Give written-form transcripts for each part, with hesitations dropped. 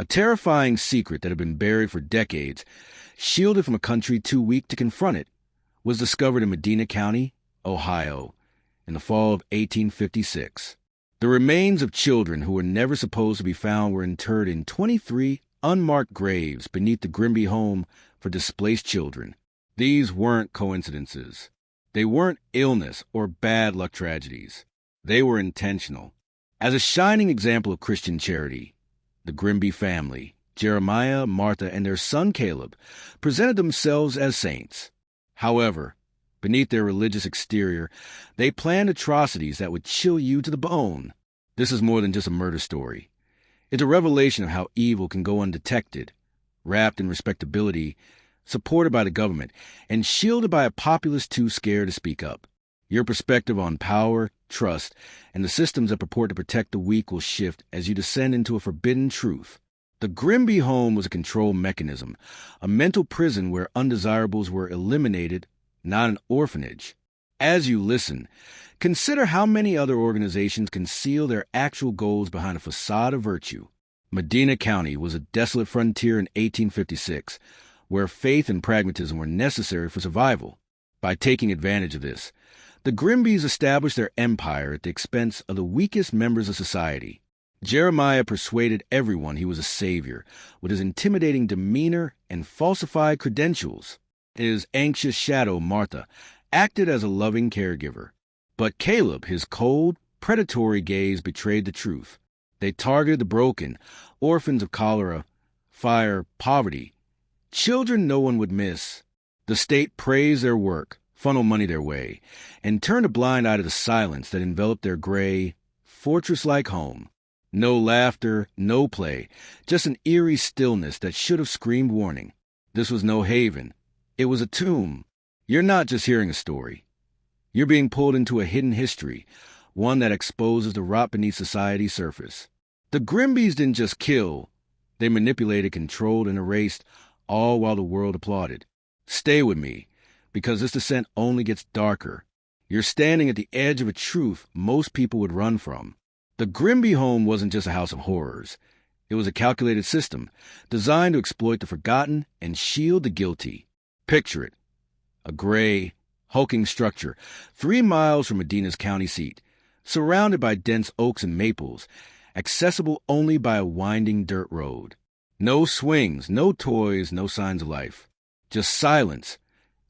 A terrifying secret that had been buried for decades, shielded from a country too weak to confront it, was discovered in Medina County, Ohio, in the fall of 1856. The remains of children who were never supposed to be found were interred in 23 unmarked graves beneath the Grimby home for displaced children. These weren't coincidences. They weren't illness or bad luck tragedies. They were intentional. As a shining example of Christian charity, the Grimby family, Jeremiah, Martha, and their son Caleb, presented themselves as saints. However, beneath their religious exterior, they planned atrocities that would chill you to the bone. This is more than just a murder story. It's a revelation of how evil can go undetected, wrapped in respectability, supported by the government, and shielded by a populace too scared to speak up. Your perspective on power, trust, and the systems that purport to protect the weak will shift as you descend into a forbidden truth. The Grimby home was a control mechanism, a mental prison where undesirables were eliminated, not an orphanage. As you listen, consider how many other organizations conceal their actual goals behind a facade of virtue. Medina County was a desolate frontier in 1856, where faith and pragmatism were necessary for survival. By taking advantage of this, the Grimbys established their empire at the expense of the weakest members of society. Jeremiah persuaded everyone he was a savior with his intimidating demeanor and falsified credentials. His anxious shadow, Martha, acted as a loving caregiver. But Caleb, his cold, predatory gaze betrayed the truth. They targeted the broken, orphans of cholera, fire, poverty, children no one would miss. The state praised their work, funneled money their way, and turned a blind eye to the silence that enveloped their gray, fortress-like home. No laughter, no play, just an eerie stillness that should have screamed warning. This was no haven. It was a tomb. You're not just hearing a story. You're being pulled into a hidden history, one that exposes the rot beneath society's surface. The Grimbys didn't just kill. They manipulated, controlled, and erased, all while the world applauded. Stay with me, because this descent only gets darker. You're standing at the edge of a truth most people would run from. The Grimby home wasn't just a house of horrors. It was a calculated system, designed to exploit the forgotten and shield the guilty. Picture it. A gray, hulking structure, 3 miles from Medina's county seat, surrounded by dense oaks and maples, accessible only by a winding dirt road. No swings, no toys, no signs of life. Just silence,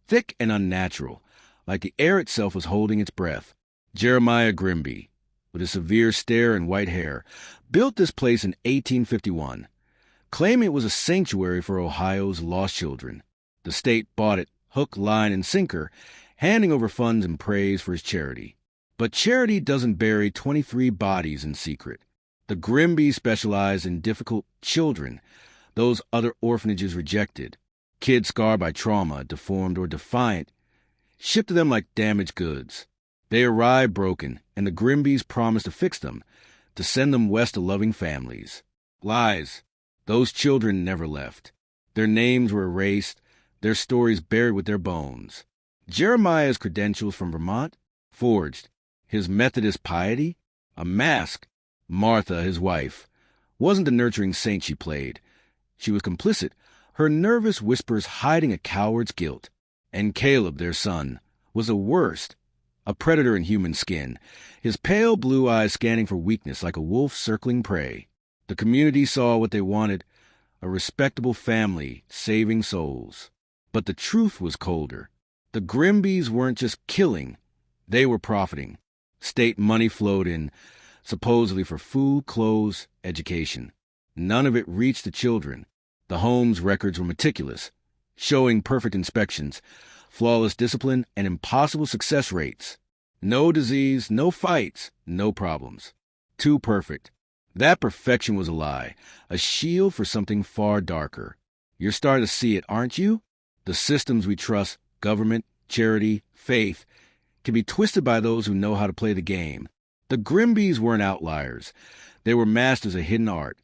thick and unnatural, like the air itself was holding its breath. Jeremiah Grimby, with a severe stare and white hair, built this place in 1851, claiming it was a sanctuary for Ohio's lost children. The state bought it, hook, line, and sinker, handing over funds and praise for his charity. But charity doesn't bury 23 bodies in secret. The Grimbys specialized in difficult children, those other orphanages rejected. Kids scarred by trauma, deformed, or defiant, shipped to them like damaged goods. They arrived broken, and the Grimbys promised to fix them, to send them west to loving families. Lies. Those children never left. Their names were erased, their stories buried with their bones. Jeremiah's credentials from Vermont? Forged. His Methodist piety? A mask. Martha, his wife, wasn't the nurturing saint she played. She was complicit, her nervous whispers hiding a coward's guilt. And Caleb, their son, was the worst, a predator in human skin, his pale blue eyes scanning for weakness like a wolf circling prey. The community saw what they wanted, a respectable family saving souls. But the truth was colder. The Grimbys weren't just killing, they were profiting. State money flowed in, supposedly for food, clothes, education. None of it reached the children. The home's records were meticulous, showing perfect inspections, flawless discipline, and impossible success rates. No disease, no fights, no problems. Too perfect. That perfection was a lie, a shield for something far darker. You're starting to see it, aren't you? The systems we trust, government, charity, faith, can be twisted by those who know how to play the game. The Grimbys weren't outliers. They were masters of hidden art.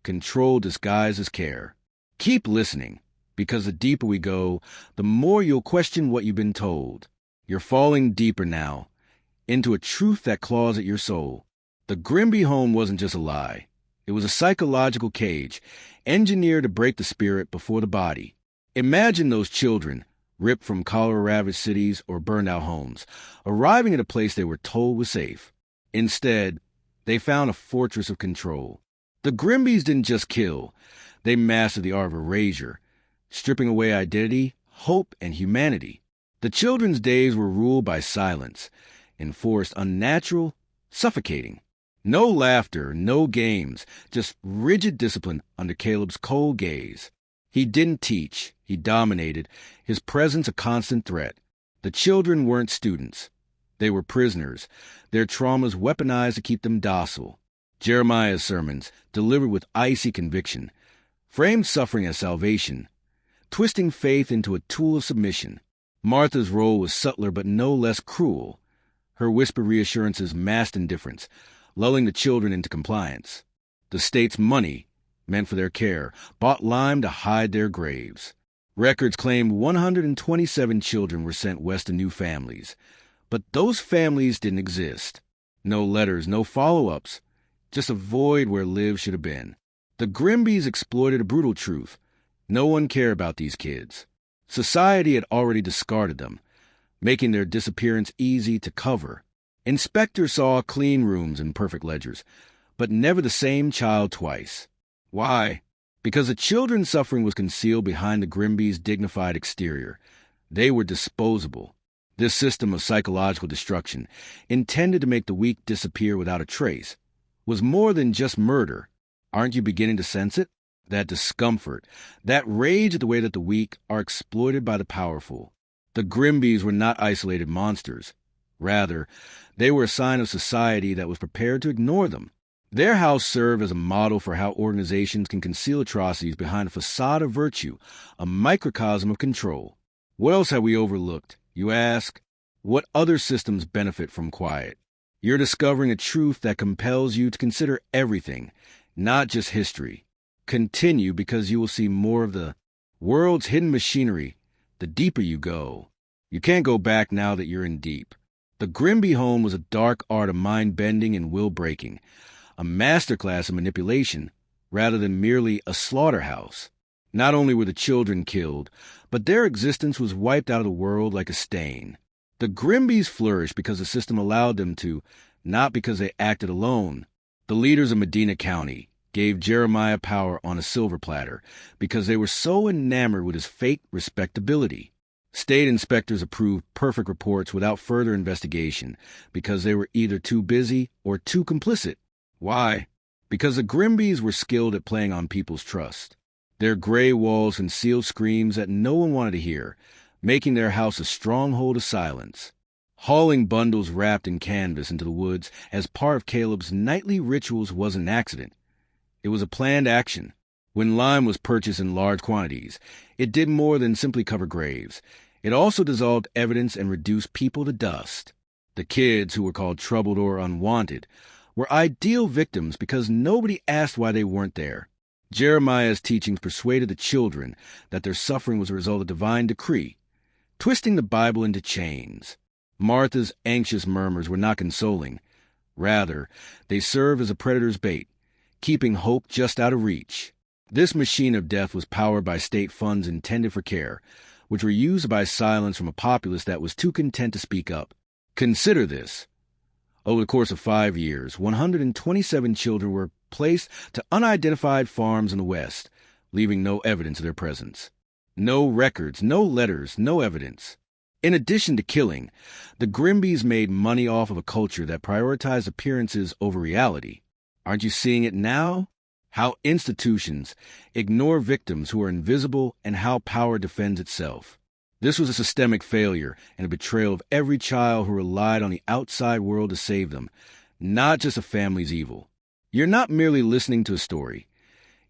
Control disguised as care. Keep listening, because the deeper we go, the more you'll question what you've been told. You're falling deeper now, into a truth that claws at your soul. The Grimby home wasn't just a lie. It was a psychological cage, engineered to break the spirit before the body. Imagine those children, ripped from cholera-ravaged cities or burned-out homes, arriving at a place they were told was safe. Instead, they found a fortress of control. The Grimbys didn't just kill. They mastered the art of erasure, stripping away identity, hope, and humanity. The children's days were ruled by silence, enforced unnatural, suffocating. No laughter, no games, just rigid discipline under Caleb's cold gaze. He didn't teach, he dominated, his presence a constant threat. The children weren't students. They were prisoners, their traumas weaponized to keep them docile. Jeremiah's sermons, delivered with icy conviction, framed suffering as salvation, twisting faith into a tool of submission. Martha's role was subtler but no less cruel. Her whispered reassurances masked indifference, lulling the children into compliance. The state's money, meant for their care, bought lime to hide their graves. Records claim 127 children were sent west to new families. But those families didn't exist. No letters, no follow-ups, just a void where lives should have been. The Grimbys exploited a brutal truth. No one cared about these kids. Society had already discarded them, making their disappearance easy to cover. Inspectors saw clean rooms and perfect ledgers, but never the same child twice. Why? Because the children's suffering was concealed behind the Grimbys' dignified exterior. They were disposable. This system of psychological destruction, intended to make the weak disappear without a trace, was more than just murder. Aren't you beginning to sense it? That discomfort, that rage at the way that the weak are exploited by the powerful. The Grimbys were not isolated monsters. Rather, they were a sign of society that was prepared to ignore them. Their house served as a model for how organizations can conceal atrocities behind a facade of virtue, a microcosm of control. What else have we overlooked, you ask? What other systems benefit from quiet? You're discovering a truth that compels you to consider everything, not just history. Continue because you will see more of the world's hidden machinery the deeper you go. You can't go back now that you're in deep. The Grimby home was a dark art of mind-bending and will-breaking, a masterclass of manipulation rather than merely a slaughterhouse. Not only were the children killed, but their existence was wiped out of the world like a stain. The Grimbys flourished because the system allowed them to, not because they acted alone. The leaders of Medina County gave Jeremiah power on a silver platter because they were so enamored with his fake respectability. State inspectors approved perfect reports without further investigation because they were either too busy or too complicit. Why? Because the Grimbys were skilled at playing on people's trust. Their gray walls concealed screams that no one wanted to hear, making their house a stronghold of silence. Hauling bundles wrapped in canvas into the woods as part of Caleb's nightly rituals wasn't an accident. It was a planned action. When lime was purchased in large quantities, it did more than simply cover graves. It also dissolved evidence and reduced people to dust. The kids, who were called troubled or unwanted, were ideal victims because nobody asked why they weren't there. Jeremiah's teachings persuaded the children that their suffering was a result of divine decree, twisting the Bible into chains. Martha's anxious murmurs were not consoling. Rather, they served as a predator's bait, keeping hope just out of reach. This machine of death was powered by state funds intended for care, which were used to buy silence from a populace that was too content to speak up. Consider this. Over the course of 5 years, 127 children were placed to unidentified farms in the West, leaving no evidence of their presence. No records, no letters, no evidence. In addition to killing, the Grimbys made money off of a culture that prioritized appearances over reality. Aren't you seeing it now? How institutions ignore victims who are invisible and how power defends itself. This was a systemic failure and a betrayal of every child who relied on the outside world to save them, not just a family's evil. You're not merely listening to a story.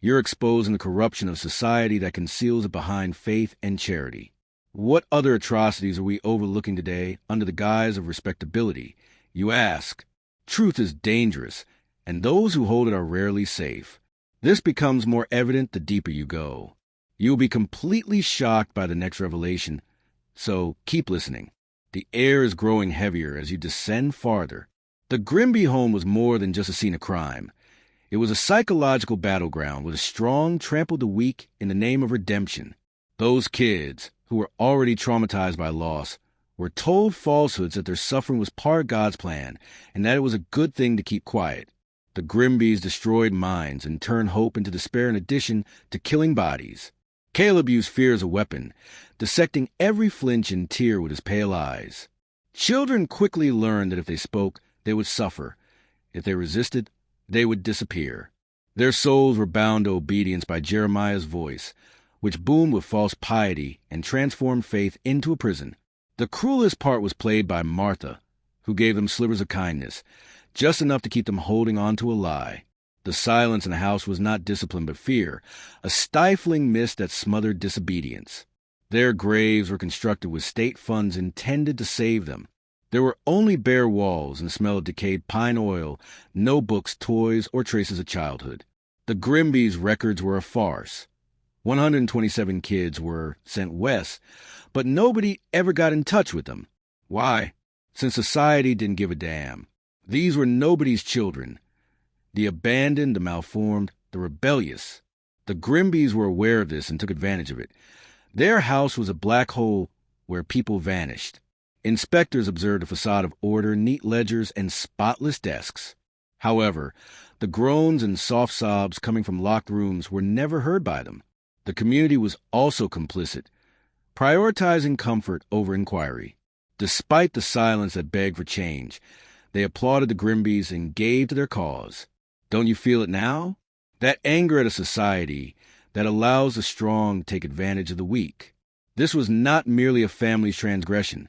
You're exposing the corruption of society that conceals it behind faith and charity. What other atrocities are we overlooking today under the guise of respectability? You ask. Truth is dangerous, and those who hold it are rarely safe. This becomes more evident the deeper you go. You'll be completely shocked by the next revelation, so keep listening. The air is growing heavier as you descend farther. The Grimby home was more than just a scene of crime. It was a psychological battleground where the strong trampled the weak in the name of redemption. Those kids, who were already traumatized by loss, were told falsehoods that their suffering was part of God's plan and that it was a good thing to keep quiet. The Grimbys destroyed minds and turned hope into despair in addition to killing bodies. Caleb used fear as a weapon, dissecting every flinch and tear with his pale eyes. Children quickly learned that if they spoke, they would suffer. If they resisted, they would disappear. Their souls were bound to obedience by Jeremiah's voice, which boomed with false piety and transformed faith into a prison. The cruelest part was played by Martha, who gave them slivers of kindness, just enough to keep them holding on to a lie. The silence in the house was not discipline but fear, a stifling mist that smothered disobedience. Their graves were constructed with state funds intended to save them. There were only bare walls and the smell of decayed pine oil, no books, toys, or traces of childhood. The Grimbys' records were a farce. 127 kids were sent west, but nobody ever got in touch with them. Why? Since society didn't give a damn. These were nobody's children. The abandoned, the malformed, the rebellious. The Grimbys were aware of this and took advantage of it. Their house was a black hole where people vanished. Inspectors observed a facade of order, neat ledgers, and spotless desks. However, the groans and soft sobs coming from locked rooms were never heard by them. The community was also complicit, prioritizing comfort over inquiry. Despite the silence that begged for change, they applauded the Grimbys and gave to their cause. Don't you feel it now? That anger at a society that allows the strong to take advantage of the weak. This was not merely a family's transgression.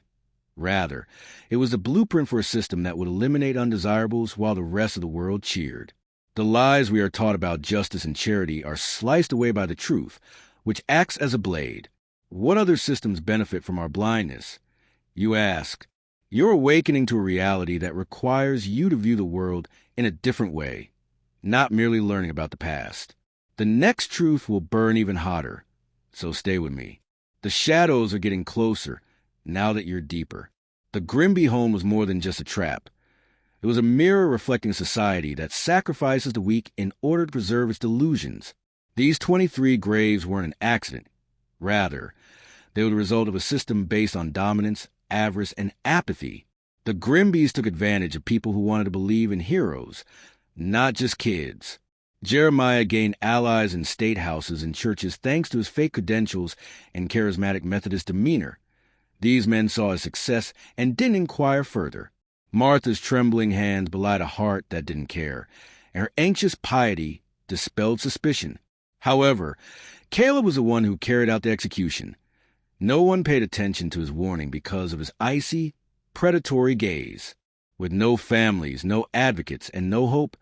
Rather, it was the blueprint for a system that would eliminate undesirables while the rest of the world cheered. The lies we are taught about justice and charity are sliced away by the truth, which acts as a blade. What other systems benefit from our blindness? You ask. You're awakening to a reality that requires you to view the world in a different way, not merely learning about the past. The next truth will burn even hotter, so stay with me. The shadows are getting closer now that you're deeper. The Grimby home was more than just a trap. It was a mirror reflecting a society that sacrifices the weak in order to preserve its delusions. These 23 graves weren't an accident. Rather, they were the result of a system based on dominance, avarice, and apathy. The Grimbys took advantage of people who wanted to believe in heroes, not just kids. Jeremiah gained allies in state houses and churches thanks to his fake credentials and charismatic Methodist demeanor. These men saw his success and didn't inquire further. Martha's trembling hands belied a heart that didn't care, and her anxious piety dispelled suspicion. However, Caleb was the one who carried out the execution. No one paid attention to his warning because of his icy, predatory gaze. With no families, no advocates, and no hope,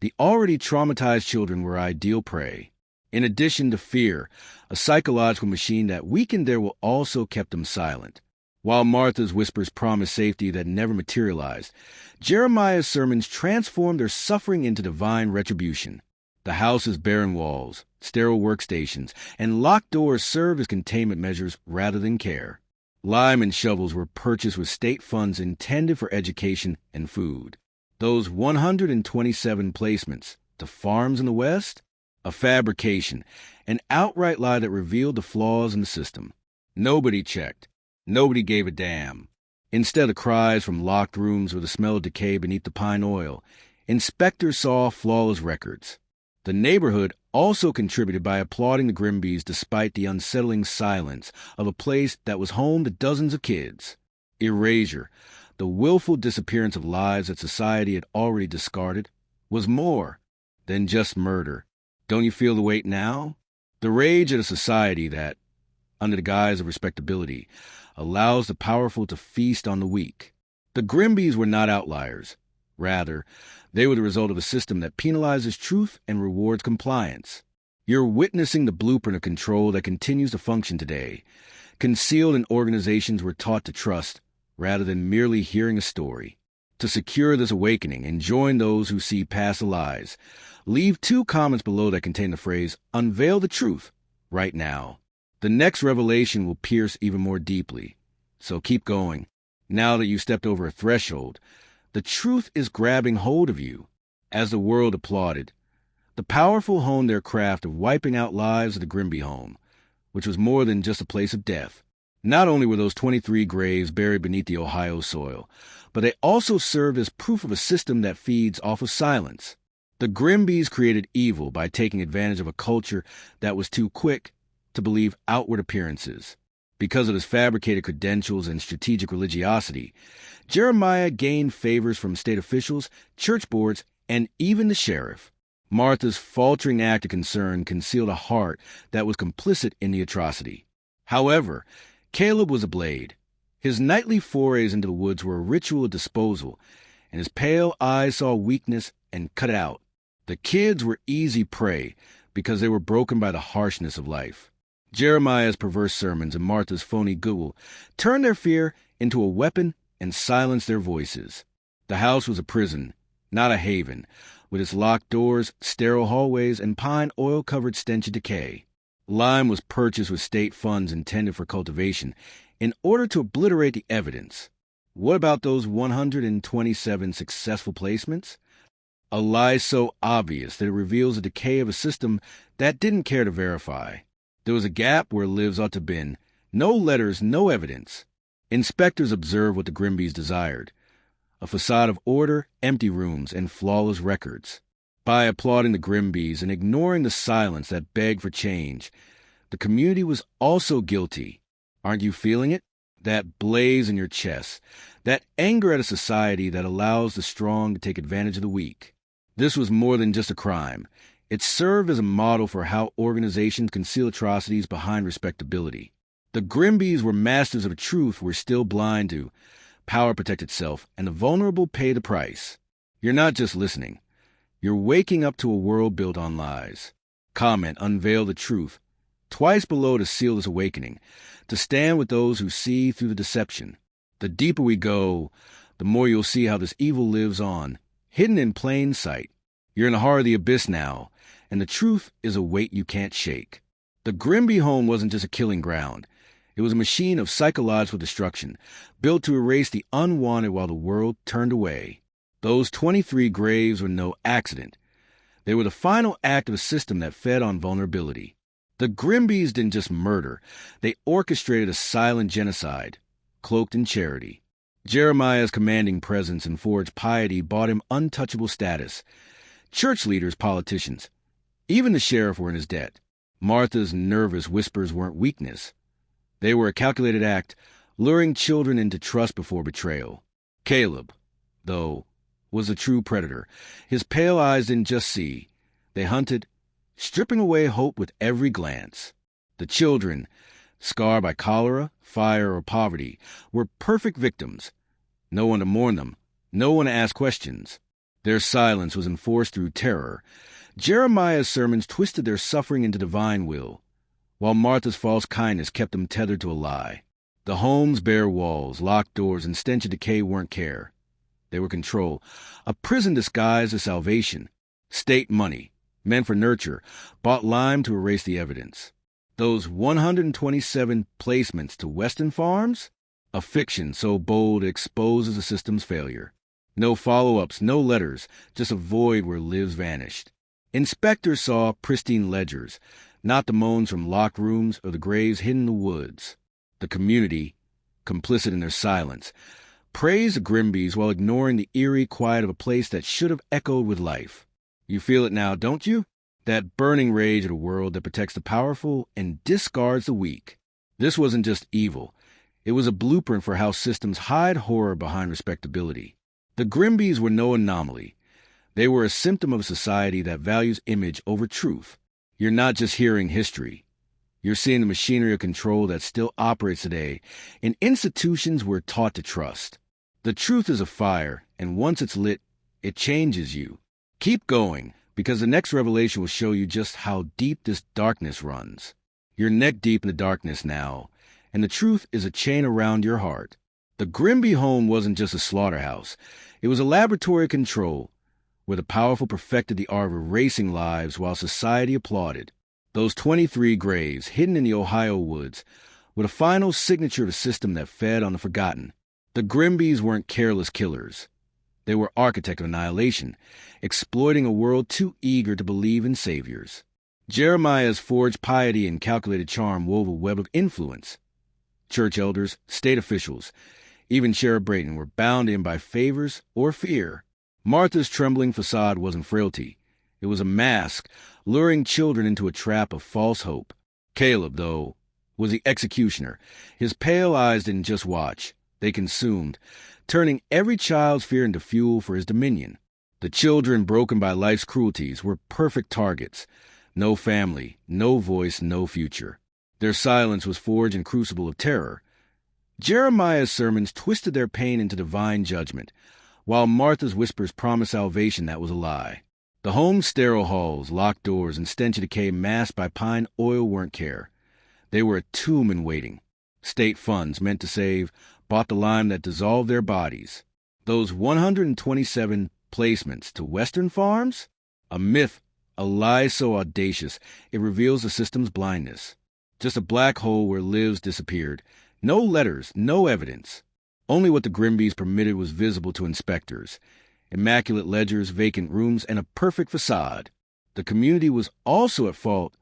the already traumatized children were ideal prey. In addition to fear, a psychological machine that weakened their will also kept them silent. While Martha's whispers promised safety that never materialized, Jeremiah's sermons transformed their suffering into divine retribution. The house's barren walls, sterile workstations, and locked doors served as containment measures rather than care. Lime and shovels were purchased with state funds intended for education and food. Those 127 placements to farms in the West? A fabrication, an outright lie that revealed the flaws in the system. Nobody checked. Nobody gave a damn. Instead of cries from locked rooms with the smell of decay beneath the pine oil, inspectors saw flawless records. The neighborhood also contributed by applauding the Grimbys despite the unsettling silence of a place that was home to dozens of kids. Erasure, the willful disappearance of lives that society had already discarded, was more than just murder. Don't you feel the weight now? The rage at a society that, under the guise of respectability, allows the powerful to feast on the weak. The Grimbys were not outliers. Rather, they were the result of a system that penalizes truth and rewards compliance. You're witnessing the blueprint of control that continues to function today, concealed in organizations we're taught to trust, rather than merely hearing a story. To secure this awakening and join those who see past the lies, leave 2 comments below that contain the phrase, "Unveil the truth," right now. The next revelation will pierce even more deeply. So keep going. Now that you've stepped over a threshold, the truth is grabbing hold of you. As the world applauded, The powerful honed their craft of wiping out lives of the Grimby home, which was more than just a place of death. Not only were those 23 graves buried beneath the Ohio soil, but they also served as proof of a system that feeds off of silence. The Grimbys created evil by taking advantage of a culture that was too quick to believe outward appearances. Because of his fabricated credentials and strategic religiosity, Jeremiah gained favors from state officials, church boards, and even the sheriff. Martha's faltering act of concern concealed a heart that was complicit in the atrocity. However, Caleb was a blade. His nightly forays into the woods were a ritual of disposal, and his pale eyes saw weakness and cut it out. The kids were easy prey because they were broken by the harshness of life. Jeremiah's perverse sermons and Martha's phony goodwill turned their fear into a weapon and silenced their voices. The house was a prison, not a haven, with its locked doors, sterile hallways, and pine oil-covered stench of decay. Lime was purchased with state funds intended for cultivation in order to obliterate the evidence. What about those 127 successful placements? A lie so obvious that it reveals the decay of a system that didn't care to verify. There was a gap where lives ought to have been. No letters, no evidence. Inspectors observed what the Grimbys desired: a facade of order, empty rooms, and flawless records. By applauding the Grimbys and ignoring the silence that begged for change, the community was also guilty. Aren't you feeling it? That blaze in your chest, that anger at a society that allows the strong to take advantage of the weak. This was more than just a crime. It served as a model for how organizations conceal atrocities behind respectability. The Grimbys were masters of a truth we're still blind to. Power protects itself, and the vulnerable pay the price. You're not just listening. You're waking up to a world built on lies. Comment, unveil the truth. Twice below to seal this awakening, to stand with those who see through the deception. The deeper we go, the more you'll see how this evil lives on, hidden in plain sight. You're in the heart of the abyss now, and the truth is a weight you can't shake. The Grimby home wasn't just a killing ground. It was a machine of psychological destruction, built to erase the unwanted while the world turned away. Those 23 graves were no accident. They were the final act of a system that fed on vulnerability. The Grimbys didn't just murder. They orchestrated a silent genocide, cloaked in charity. Jeremiah's commanding presence and forged piety bought him untouchable status. Church leaders, politicians, even the sheriff were in his debt. Martha's nervous whispers weren't weakness. They were a calculated act, luring children into trust before betrayal. Caleb, though, was a true predator. His pale eyes didn't just see. They hunted, stripping away hope with every glance. The children, scarred by cholera, fire, or poverty, were perfect victims. No one to mourn them, no one to ask questions. Their silence was enforced through terror. Jeremiah's sermons twisted their suffering into divine will, while Martha's false kindness kept them tethered to a lie. The home's bare walls, locked doors, and stench of decay weren't care. They were control, a prison disguised as salvation. State money, meant for nurture, bought lime to erase the evidence. Those 127 placements to Weston Farms? A fiction so bold it exposes the system's failure. No follow-ups, no letters, just a void where lives vanished. Inspectors saw pristine ledgers, not the moans from locked rooms or the graves hidden in the woods. The community, complicit in their silence, praised the Grimbys while ignoring the eerie quiet of a place that should have echoed with life. You feel it now, don't you? That burning rage of a world that protects the powerful and discards the weak. This wasn't just evil. It was a blueprint for how systems hide horror behind respectability. The Grimbys were no anomaly. They were a symptom of a society that values image over truth. You're not just hearing history. You're seeing the machinery of control that still operates today in institutions we're taught to trust. The truth is a fire, and once it's lit, it changes you. Keep going, because the next revelation will show you just how deep this darkness runs. You're neck deep in the darkness now, and the truth is a chain around your heart. The Grimby home wasn't just a slaughterhouse. It was a laboratory of control, where the powerful perfected the art of erasing lives while society applauded. Those 23 graves, hidden in the Ohio woods, were the final signature of a system that fed on the forgotten. The Grimbys weren't careless killers. They were architects of annihilation, exploiting a world too eager to believe in saviors. Jeremiah's forged piety and calculated charm wove a web of influence. Church elders, state officials, even Sheriff Brayton were bound in by favors or fear. Martha's trembling facade wasn't frailty. It was a mask, luring children into a trap of false hope. Caleb, though, was the executioner. His pale eyes didn't just watch. They consumed, turning every child's fear into fuel for his dominion. The children broken by life's cruelties were perfect targets. No family, no voice, no future. Their silence was forged in crucible of terror. Jeremiah's sermons twisted their pain into divine judgment, while Martha's whispers promised salvation that was a lie. The home's sterile halls, locked doors, and stench of decay masked by pine oil weren't care. They were a tomb in waiting. State funds, meant to save, bought the lime that dissolved their bodies. Those 127 placements to Western farms? A myth, a lie so audacious it reveals the system's blindness. Just a black hole where lives disappeared. No letters, no evidence. Only what the Grimbys permitted was visible to inspectors. Immaculate ledgers, vacant rooms, and a perfect facade. The community was also at fault,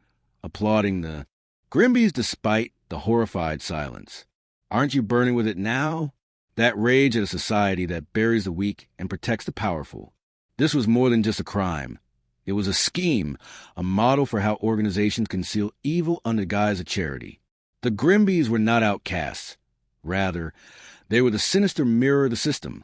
applauding the Grimbys despite the horrified silence. Aren't you burning with it now? That rage at a society that buries the weak and protects the powerful. This was more than just a crime. It was a scheme, a model for how organizations conceal evil under the guise of charity. The Grimbys were not outcasts. Rather, they were the sinister mirror of the system,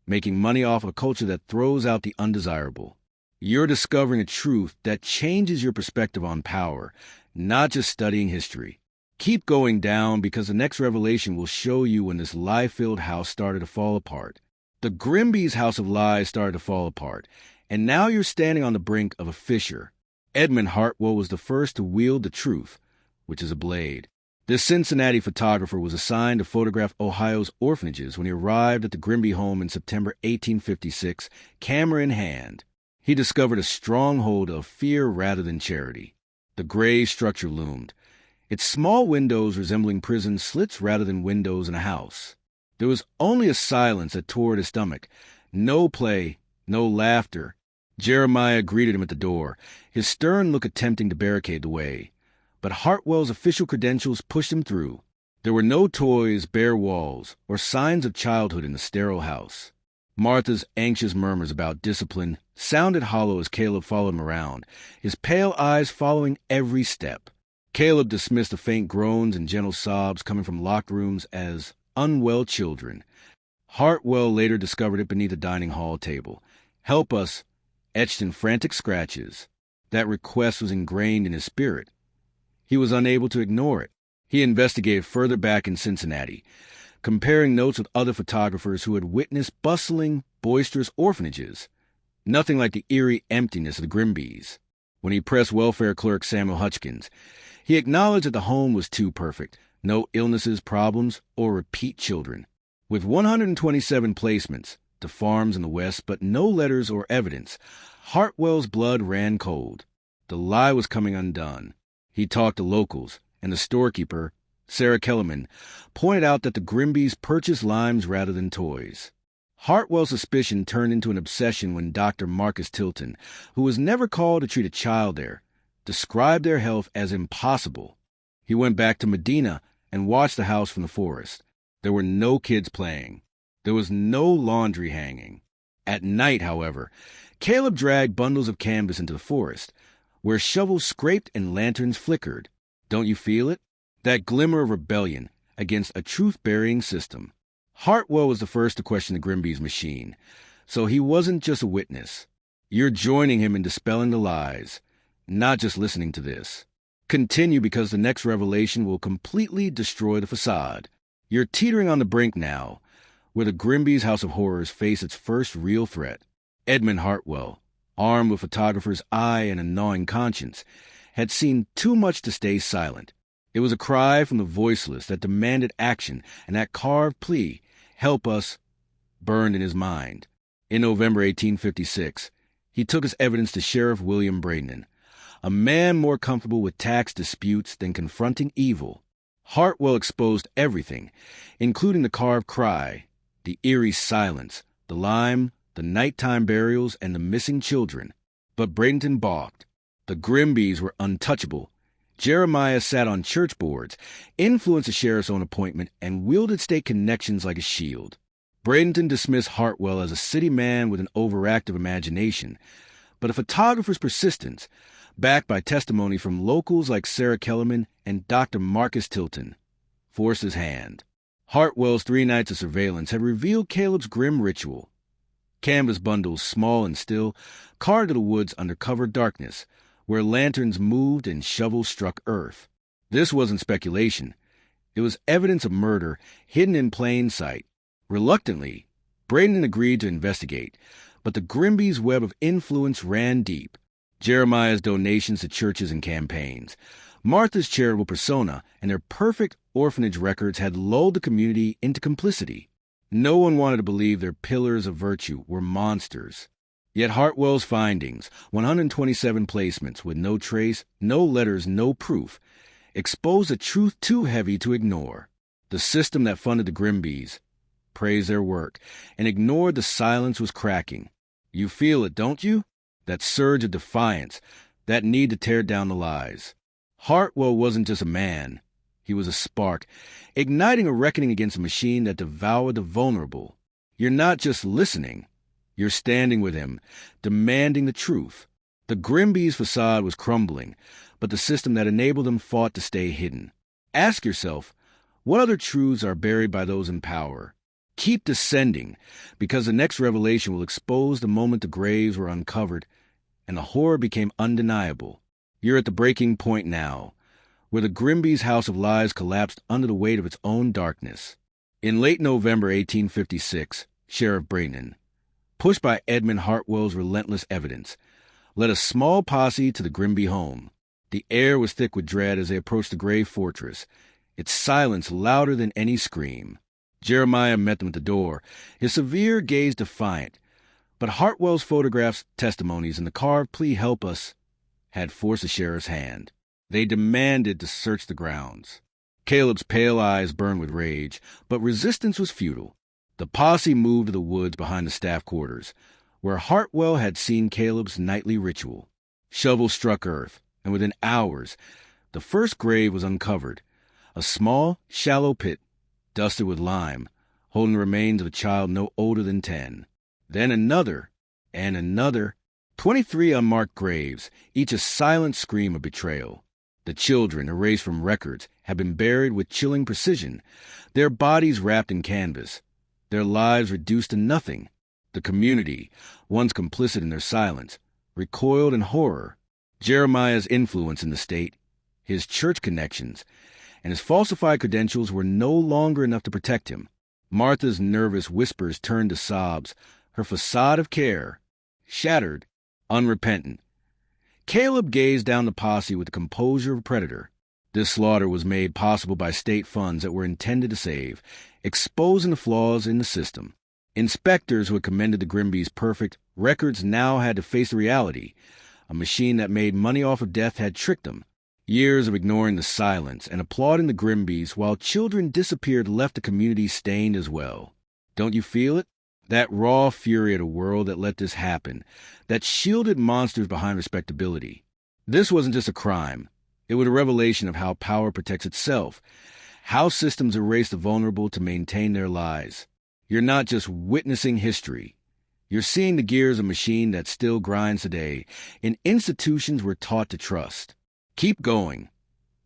making money off a culture that throws out the undesirable. You're discovering a truth that changes your perspective on power, not just studying history. Keep going down because the next revelation will show you when this lie-filled house started to fall apart. The Grimbys' house of lies started to fall apart, and now you're standing on the brink of a fissure. Edmund Hartwell was the first to wield the truth, which is a blade. This Cincinnati photographer was assigned to photograph Ohio's orphanages when he arrived at the Grimby home in September 1856, camera in hand. He discovered a stronghold of fear rather than charity. The gray structure loomed, its small windows resembling prison slits rather than windows in a house. There was only a silence that tore at his stomach. No play, no laughter. Jeremiah greeted him at the door, his stern look attempting to barricade the way. But Hartwell's official credentials pushed him through. There were no toys, bare walls, or signs of childhood in the sterile house. Martha's anxious murmurs about discipline sounded hollow as Caleb followed him around, his pale eyes following every step. Caleb dismissed the faint groans and gentle sobs coming from locked rooms as unwell children. Hartwell later discovered it beneath the dining hall table. "Help us," etched in frantic scratches. That request was ingrained in his spirit. He was unable to ignore it. He investigated further back in Cincinnati, comparing notes with other photographers who had witnessed bustling, boisterous orphanages. Nothing like the eerie emptiness of the Grimbys. When he pressed welfare clerk Samuel Hutchkins, he acknowledged that the home was too perfect. No illnesses, problems, or repeat children. With 127 placements to farms in the West, but no letters or evidence, Hartwell's blood ran cold. The lie was coming undone. He talked to locals, and the storekeeper, Sarah Kellerman, pointed out that the Grimbys purchased limes rather than toys. Hartwell's suspicion turned into an obsession when Dr. Marcus Tilton, who was never called to treat a child there, described their health as impossible. He went back to Medina and watched the house from the forest. There were no kids playing. There was no laundry hanging. At night, however, Caleb dragged bundles of canvas into the forest, where shovels scraped and lanterns flickered. Don't you feel it? That glimmer of rebellion against a truth-burying system. Hartwell was the first to question the Grimbys' machine, so he wasn't just a witness. You're joining him in dispelling the lies, not just listening to this. Continue because the next revelation will completely destroy the facade. You're teetering on the brink now, where the Grimbys' House of Horrors face its first real threat. Edmund Hartwell, armed with photographer's eye and a gnawing conscience, had seen too much to stay silent. It was a cry from the voiceless that demanded action, and that carved plea, "Help us," burned in his mind. In November 1856, he took his evidence to Sheriff William Braden, a man more comfortable with tax disputes than confronting evil. Hartwell exposed everything, including the carved cry, the eerie silence, the lime, the nighttime burials, and the missing children. But Bradenton balked. The Grimbys were untouchable. Jeremiah sat on church boards, influenced the sheriff's own appointment, and wielded state connections like a shield. Bradenton dismissed Hartwell as a city man with an overactive imagination, but a photographer's persistence, backed by testimony from locals like Sarah Kellerman and Dr. Marcus Tilton, forced his hand. Hartwell's 3 nights of surveillance had revealed Caleb's grim ritual. Canvas bundles, small and still, carried to the woods under covered darkness, where lanterns moved and shovels struck earth. This wasn't speculation. It was evidence of murder hidden in plain sight. Reluctantly, Braden agreed to investigate, but the Grimby's web of influence ran deep. Jeremiah's donations to churches and campaigns, Martha's charitable persona, and their perfect orphanage records had lulled the community into complicity. No one wanted to believe their pillars of virtue were monsters. Yet Hartwell's findings, 127 placements with no trace, no letters, no proof, exposed a truth too heavy to ignore. The system that funded the Grimbys praised their work and ignored the silence was cracking. You feel it, don't you? That surge of defiance, that need to tear down the lies. Hartwell wasn't just a man. He was a spark, igniting a reckoning against a machine that devoured the vulnerable. You're not just listening. You're standing with him, demanding the truth. The Grimby's facade was crumbling, but the system that enabled them fought to stay hidden. Ask yourself, what other truths are buried by those in power? Keep descending, because the next revelation will expose the moment the graves were uncovered, and the horror became undeniable. You're at the breaking point now, where the Grimby's house of lies collapsed under the weight of its own darkness. In late November 1856, Sheriff Braden, pushed by Edmund Hartwell's relentless evidence, led a small posse to the Grimby home. The air was thick with dread as they approached the gray fortress, its silence louder than any scream. Jeremiah met them at the door, his severe gaze defiant, but Hartwell's photographs, testimonies, and the carved plea, "Help us," had forced the sheriff's hand. They demanded to search the grounds. Caleb's pale eyes burned with rage, but resistance was futile. The posse moved to the woods behind the staff quarters, where Hartwell had seen Caleb's nightly ritual. Shovels struck earth, and within hours, the first grave was uncovered, a small, shallow pit, dusted with lime, holding the remains of a child no older than 10. Then another, and another. 23 unmarked graves, each a silent scream of betrayal. The children, erased from records, had been buried with chilling precision, their bodies wrapped in canvas, their lives reduced to nothing. The community, once complicit in their silence, recoiled in horror. Jeremiah's influence in the state, his church connections, and his falsified credentials were no longer enough to protect him. Martha's nervous whispers turned to sobs, her facade of care shattered, unrepentant. Caleb gazed down the posse with the composure of a predator. This slaughter was made possible by state funds that were intended to save, exposing the flaws in the system. Inspectors who had commended the Grimby's perfect records now had to face the reality. A machine that made money off of death had tricked them. Years of ignoring the silence and applauding the Grimby's while children disappeared left the community stained as well. Don't you feel it? That raw fury at a world that let this happen, that shielded monsters behind respectability. This wasn't just a crime. It was a revelation of how power protects itself, how systems erase the vulnerable to maintain their lies. You're not just witnessing history. You're seeing the gears of a machine that still grinds today in institutions we're taught to trust. Keep going,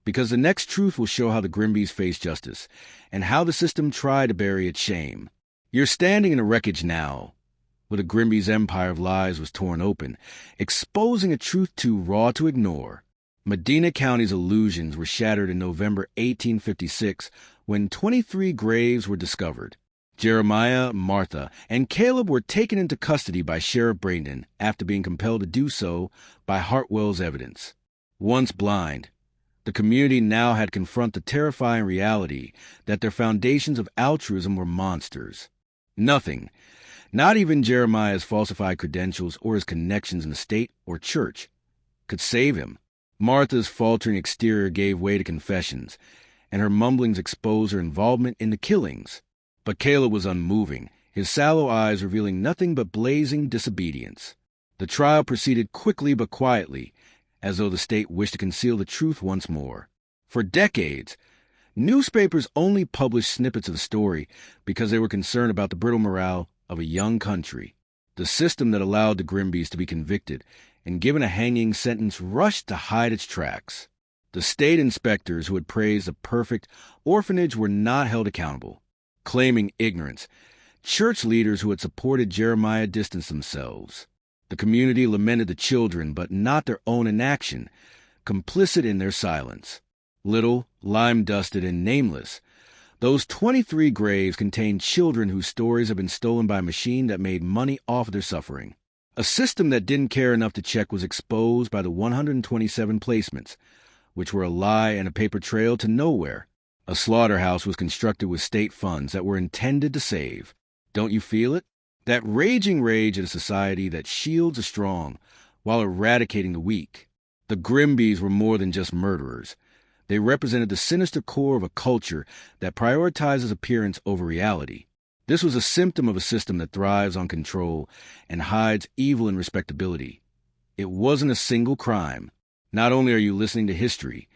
because the next truth will show how the Grimby's face justice and how the system tried to bury its shame. You're standing in the wreckage now, where the Grimby's empire of lies was torn open, exposing a truth too raw to ignore. Medina County's illusions were shattered in November 1856 when 23 graves were discovered. Jeremiah, Martha, and Caleb were taken into custody by Sheriff Braden after being compelled to do so by Hartwell's evidence. Once blind, the community now had to confront the terrifying reality that their foundations of altruism were monsters. Nothing, not even Jeremiah's falsified credentials or his connections in the state or church, could save him. Martha's faltering exterior gave way to confessions, and her mumblings exposed her involvement in the killings. But Caleb was unmoving, his sallow eyes revealing nothing but blazing disobedience. The trial proceeded quickly but quietly, as though the state wished to conceal the truth once more. For decades, newspapers only published snippets of the story because they were concerned about the brittle morale of a young country. The system that allowed the Grimbys to be convicted and given a hanging sentence rushed to hide its tracks. The state inspectors who had praised a perfect orphanage were not held accountable. Claiming ignorance, church leaders who had supported Jeremiah distanced themselves. The community lamented the children, but not their own inaction, complicit in their silence. Little, lime-dusted, and nameless, those 23 graves contained children whose stories had been stolen by a machine that made money off of their suffering. A system that didn't care enough to check was exposed by the 127 placements, which were a lie and a paper trail to nowhere. A slaughterhouse was constructed with state funds that were intended to save. Don't you feel it? That raging rage at a society that shields the strong while eradicating the weak. The Grimbys were more than just murderers. They represented the sinister core of a culture that prioritizes appearance over reality. This was a symptom of a system that thrives on control and hides evil and respectability. It wasn't a single crime. Not only are you listening to history,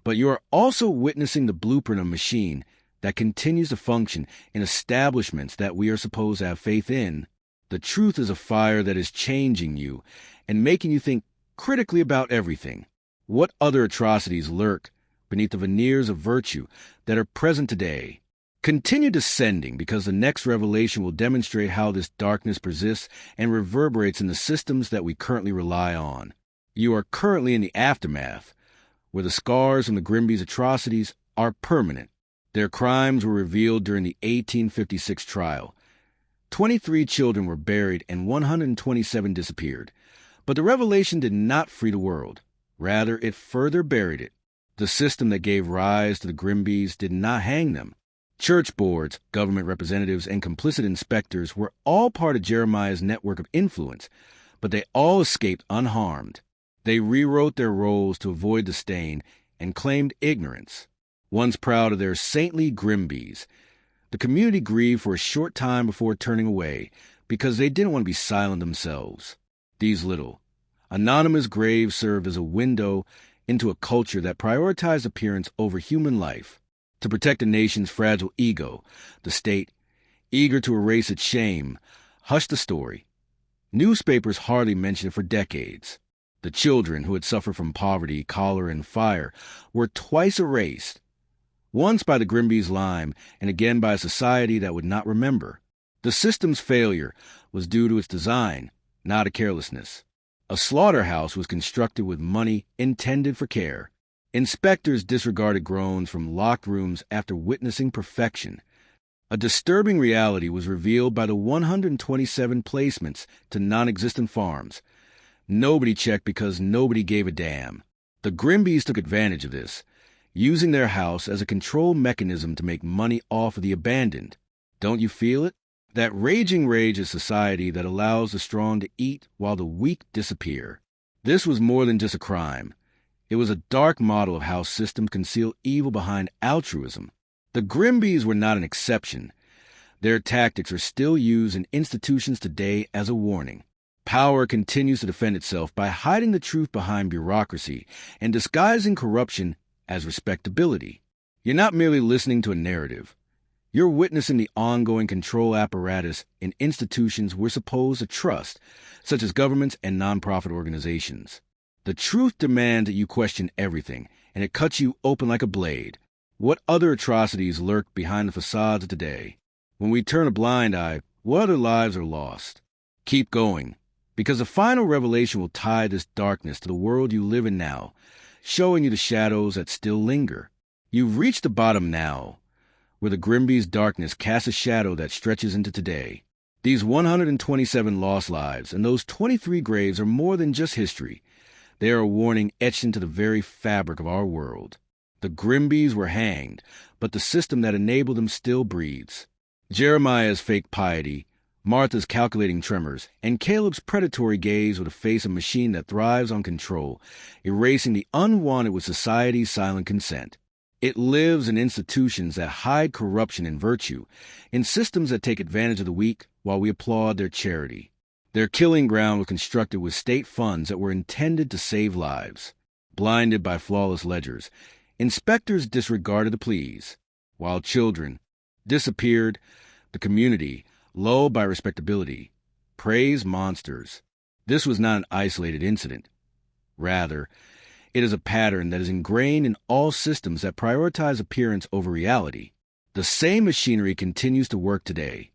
but you are also witnessing the blueprint of a machine that continues to function in establishments that we are supposed to have faith in. The truth is a fire that is changing you and making you think critically about everything. What other atrocities lurk beneath the veneers of virtue that are present today? Continue descending, because the next revelation will demonstrate how this darkness persists and reverberates in the systems that we currently rely on. You are currently in the aftermath, where the scars from the Grimby's atrocities are permanent. Their crimes were revealed during the 1856 trial. 23 children were buried and 127 disappeared. But the revelation did not free the world. Rather, it further buried it. The system that gave rise to the Grimbys did not hang them. Church boards, government representatives, and complicit inspectors were all part of Jeremiah's network of influence, but they all escaped unharmed. They rewrote their roles to avoid the stain and claimed ignorance. Once proud of their saintly Grimbys, the community grieved for a short time before turning away because they didn't want to be silent themselves. These little, anonymous graves served as a window into a culture that prioritized appearance over human life. To protect the nation's fragile ego, the state, eager to erase its shame, hushed the story. Newspapers hardly mentioned it for decades. The children who had suffered from poverty, cholera, and fire were twice erased, once by the Grimby's lime and again by a society that would not remember. The system's failure was due to its design, not a carelessness. A slaughterhouse was constructed with money intended for care. Inspectors disregarded groans from locked rooms after witnessing perfection. A disturbing reality was revealed by the 127 placements to non-existent farms. Nobody checked because nobody gave a damn. The Grimbys took advantage of this, using their house as a control mechanism to make money off of the abandoned. Don't you feel it? That raging rage is society that allows the strong to eat while the weak disappear. This was more than just a crime. It was a dark model of how systems conceal evil behind altruism. The Grimbys were not an exception. Their tactics are still used in institutions today as a warning. Power continues to defend itself by hiding the truth behind bureaucracy and disguising corruption as respectability. You're not merely listening to a narrative. You're witnessing the ongoing control apparatus in institutions we're supposed to trust, such as governments and nonprofit organizations. The truth demands that you question everything, and it cuts you open like a blade. What other atrocities lurk behind the facades of today? When we turn a blind eye, what other lives are lost? Keep going, because the final revelation will tie this darkness to the world you live in now, showing you the shadows that still linger. You've reached the bottom now, where the Grimby's darkness casts a shadow that stretches into today. These 127 lost lives and those 23 graves are more than just history. They are a warning etched into the very fabric of our world. The Grimbys were hanged, but the system that enabled them still breathes. Jeremiah's fake piety, Martha's calculating tremors, and Caleb's predatory gaze with a face of machine that thrives on control, erasing the unwanted with society's silent consent. It lives in institutions that hide corruption and virtue, in systems that take advantage of the weak while we applaud their charity. Their killing ground was constructed with state funds that were intended to save lives. Blinded by flawless ledgers, inspectors disregarded the pleas. While children disappeared, the community, lulled by respectability, praised monsters. This was not an isolated incident. Rather, it is a pattern that is ingrained in all systems that prioritize appearance over reality. The same machinery continues to work today.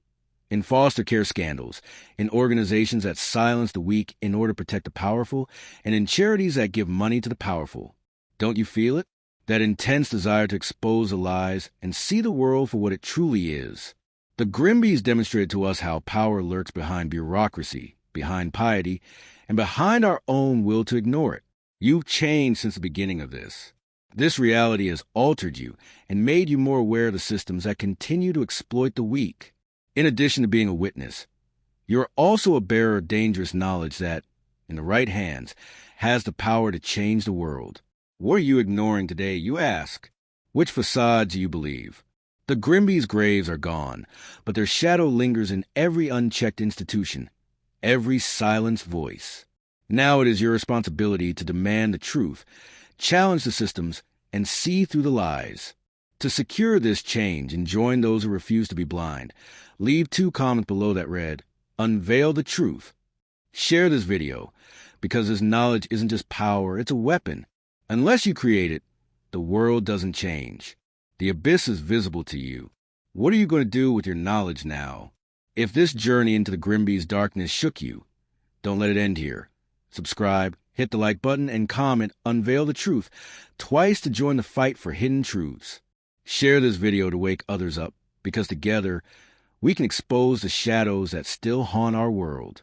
In foster care scandals, in organizations that silence the weak in order to protect the powerful, and in charities that give money to the powerful. Don't you feel it? That intense desire to expose the lies and see the world for what it truly is. The Grimbys demonstrated to us how power lurks behind bureaucracy, behind piety, and behind our own will to ignore it. You've changed since the beginning of this. This reality has altered you and made you more aware of the systems that continue to exploit the weak. In addition to being a witness, you're also a bearer of dangerous knowledge that, in the right hands, has the power to change the world. What are you ignoring today, you ask? Which facade do you believe? The Grimby's graves are gone, but their shadow lingers in every unchecked institution, every silenced voice. Now it is your responsibility to demand the truth, challenge the systems, and see through the lies. To secure this change and join those who refuse to be blind, leave 2 comments below that read, "Unveil the truth." Share this video, because this knowledge isn't just power, it's a weapon. Unless you create it, the world doesn't change. The abyss is visible to you. What are you going to do with your knowledge now? If this journey into the Grimby's darkness shook you, don't let it end here. Subscribe, hit the like button, and comment "Unveil the Truth" twice to join the fight for hidden truths. Share this video to wake others up, because together we can expose the shadows that still haunt our world.